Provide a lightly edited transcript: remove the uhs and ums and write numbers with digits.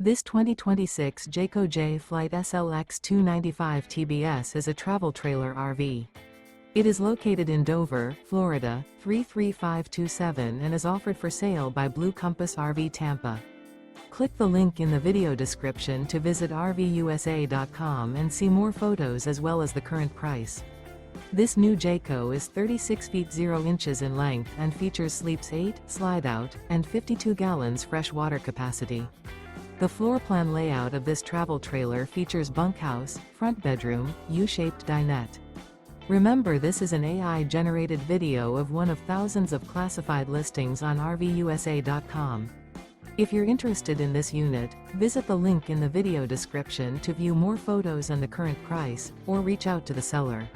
This 2026 Jayco Jay Flight SLX 295 TBS is a travel trailer RV. It is located in Dover, Florida, 33527 and is offered for sale by Blue Compass RV Tampa. Click the link in the video description to visit RVUSA.com and see more photos as well as the current price. This new Jayco is 36 feet 0 inches in length and features sleeps 8, slide-out, and 52 gallons fresh water capacity. The floor plan layout of this travel trailer features bunkhouse, front bedroom, U-shaped dinette. Remember, this is an AI-generated video of one of thousands of classified listings on RVUSA.com. If you're interested in this unit, visit the link in the video description to view more photos and the current price, or reach out to the seller.